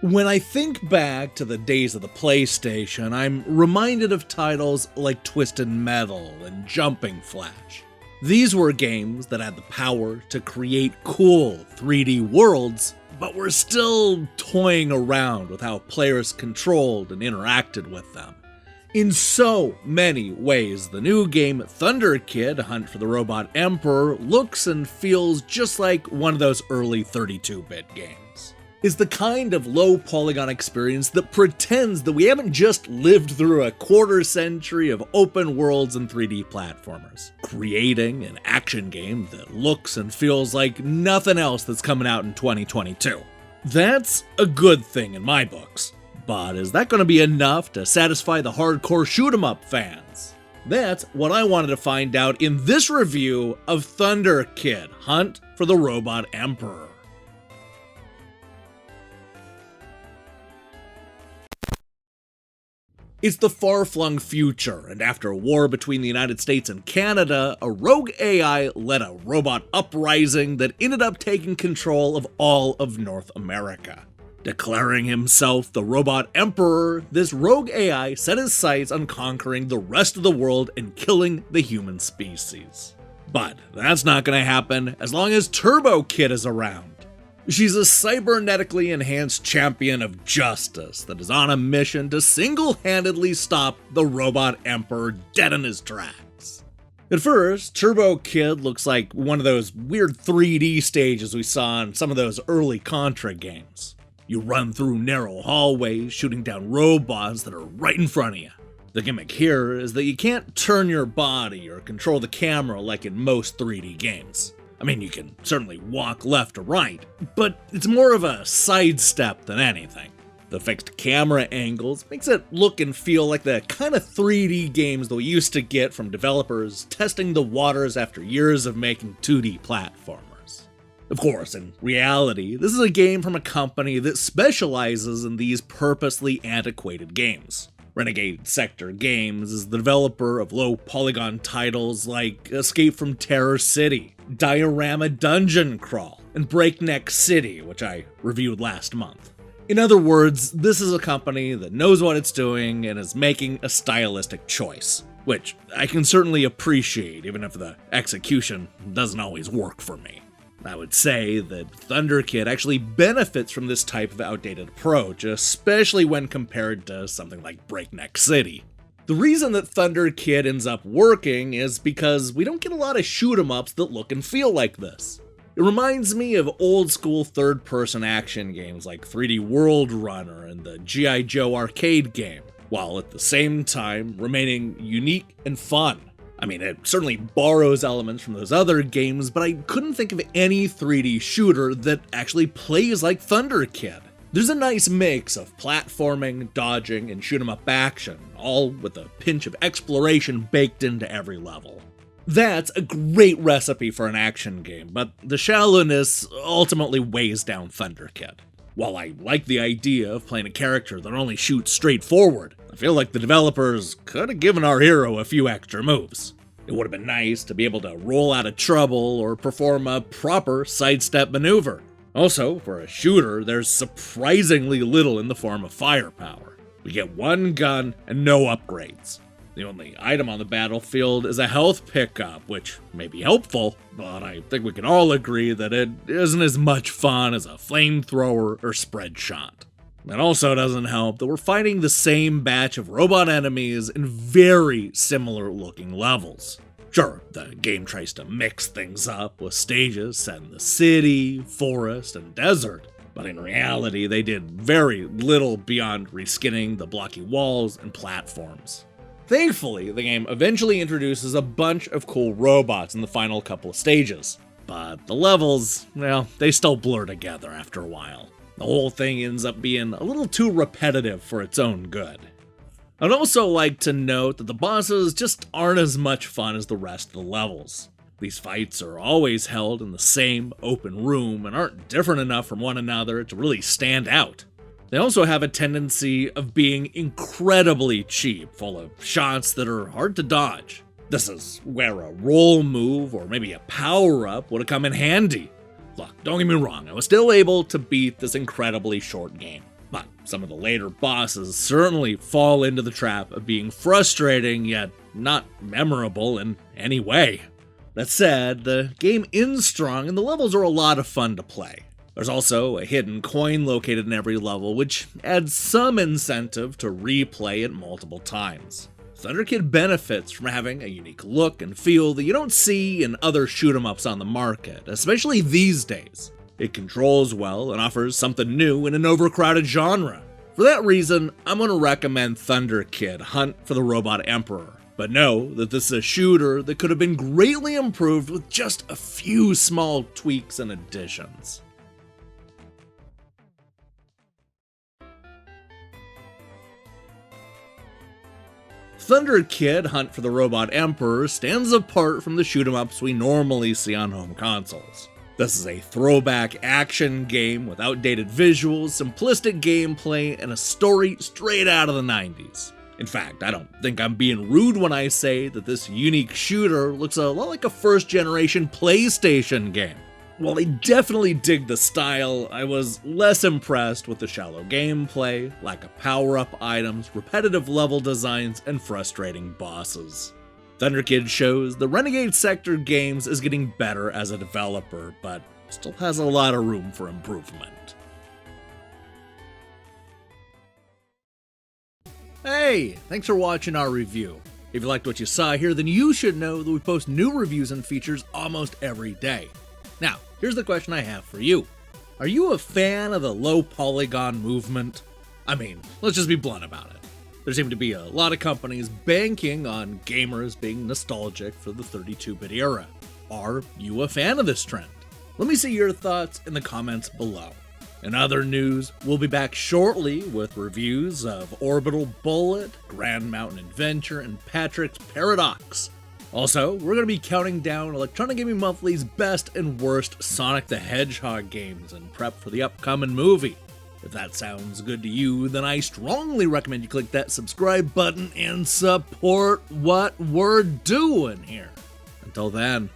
When I think back to the days of the PlayStation, I'm reminded of titles like Twisted Metal and Jumping Flash. These were games that had the power to create cool 3D worlds, but were still toying around with how players controlled and interacted with them. In so many ways, the new game Thunder Kid: Hunt for the Robot Emperor looks and feels just like one of those early 32-bit games. It's the kind of low-polygon experience that pretends that we haven't just lived through a quarter century of open worlds and 3D platformers, creating an action game that looks and feels like nothing else that's coming out in 2022. That's a good thing in my books. But is that going to be enough to satisfy the hardcore shoot-'em-up fans? That's what I wanted to find out in this review of Thunder Kid: Hunt for the Robot Emperor. It's the far-flung future, and after a war between the United States and Canada, a rogue AI led a robot uprising that ended up taking control of all of North America. Declaring himself the Robot Emperor, this rogue AI set his sights on conquering the rest of the world and killing the human species. But that's not going to happen as long as Turbo Kid is around. She's a cybernetically enhanced champion of justice that is on a mission to single-handedly stop the Robot Emperor dead in his tracks. At first, Turbo Kid looks like one of those weird 3D stages we saw in some of those early Contra games. You run through narrow hallways, shooting down robots that are right in front of you. The gimmick here is that you can't turn your body or control the camera like in most 3D games. I mean, you can certainly walk left or right, but it's more of a sidestep than anything. The fixed camera angles makes it look and feel like the kind of 3D games that we used to get from developers testing the waters after years of making 2D platformers. Of course, in reality, this is a game from a company that specializes in these purposely antiquated games. Renegade Sector Games is the developer of low-polygon titles like Escape from Terror City, Diorama Dungeon Crawl, and Breakneck City, which I reviewed last month. In other words, this is a company that knows what it's doing and is making a stylistic choice, which I can certainly appreciate even if the execution doesn't always work for me. I would say that Thunder Kid actually benefits from this type of outdated approach, especially when compared to something like Breakneck City. The reason that Thunder Kid ends up working is because we don't get a lot of shoot-'em-ups that look and feel like this. It reminds me of old-school third-person action games like 3D World Runner and the G.I. Joe arcade game, while at the same time remaining unique and fun. I mean, it certainly borrows elements from those other games, but I couldn't think of any 3D shooter that actually plays like Thunder Kid. There's a nice mix of platforming, dodging, and shoot-'em-up action, all with a pinch of exploration baked into every level. That's a great recipe for an action game, but the shallowness ultimately weighs down Thunder Kid. While I like the idea of playing a character that only shoots straight forward, I feel like the developers could have given our hero a few extra moves. It would have been nice to be able to roll out of trouble or perform a proper sidestep maneuver. Also, for a shooter, there's surprisingly little in the form of firepower. We get one gun and no upgrades. The only item on the battlefield is a health pickup, which may be helpful, but I think we can all agree that it isn't as much fun as a flamethrower or spread shot. It also doesn't help that we're fighting the same batch of robot enemies in very similar looking levels. Sure, the game tries to mix things up with stages set in the city, forest, and desert, but in reality they did very little beyond reskinning the blocky walls and platforms. Thankfully, the game eventually introduces a bunch of cool robots in the final couple of stages, but the levels, well, they still blur together after a while. The whole thing ends up being a little too repetitive for its own good. I'd also like to note that the bosses just aren't as much fun as the rest of the levels. These fights are always held in the same open room and aren't different enough from one another to really stand out. They also have a tendency of being incredibly cheap, full of shots that are hard to dodge. This is where a roll move or maybe a power-up would have come in handy. Look, don't get me wrong, I was still able to beat this incredibly short game. But some of the later bosses certainly fall into the trap of being frustrating yet not memorable in any way. That said, the game ends strong and the levels are a lot of fun to play. There's also a hidden coin located in every level, which adds some incentive to replay it multiple times. Thunder Kid benefits from having a unique look and feel that you don't see in other shoot-'em-ups on the market, especially these days. It controls well and offers something new in an overcrowded genre. For that reason, I'm going to recommend Thunder Kid Hunt for the Robot Emperor. But know that this is a shooter that could have been greatly improved with just a few small tweaks and additions. Thunder Kid Hunt for the Robot Emperor stands apart from the shoot-'em-ups we normally see on home consoles. This is a throwback action game with outdated visuals, simplistic gameplay, and a story straight out of the 90s. In fact, I don't think I'm being rude when I say that this unique shooter looks a lot like a first-generation PlayStation game. While I definitely dig the style, I was less impressed with the shallow gameplay, lack of power-up items, repetitive level designs, and frustrating bosses. Thunder Kid shows the Renegade Sector Games is getting better as a developer, but still has a lot of room for improvement. Hey, thanks for watching our review. If you liked what you saw here, then you should know that we post new reviews and features almost every day. Now, here's the question I have for you. Are you a fan of the low-polygon movement? I mean, let's just be blunt about it. There seem to be a lot of companies banking on gamers being nostalgic for the 32-bit era. Are you a fan of this trend? Let me see your thoughts in the comments below. In other news, we'll be back shortly with reviews of Orbital Bullet, Grand Mountain Adventure, and Patrick's Paradox. Also, we're going to be counting down Electronic Gaming Monthly's best and worst Sonic the Hedgehog games in prep for the upcoming movie. If that sounds good to you, then I strongly recommend you click that subscribe button and support what we're doing here. Until then,